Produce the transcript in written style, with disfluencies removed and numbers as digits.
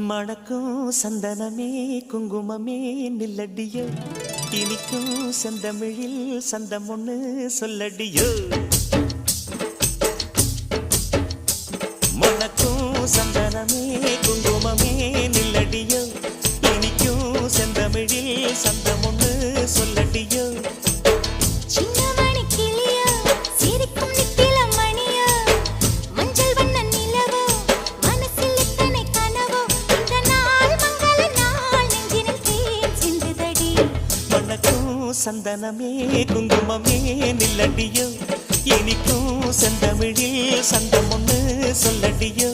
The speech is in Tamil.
மணக்கும் சந்தனமே குங்குமமே நில்லடியோ இனிக்கும் செந்தமிழில் சந்தம் ஒண்ணு சொல்லடியோ மணக்கும் சந்தனமே குங்குமமே நில்லடியோ இனிக்கும் செந்தமிழில் சந்தம் ஒண்ணு சொல்லடியோ சந்தனமே குங்குமமே நில்லடியோ இனிக்கும் செந்தமிழில் சந்தம் ஒண்ணு சொல்லடியோ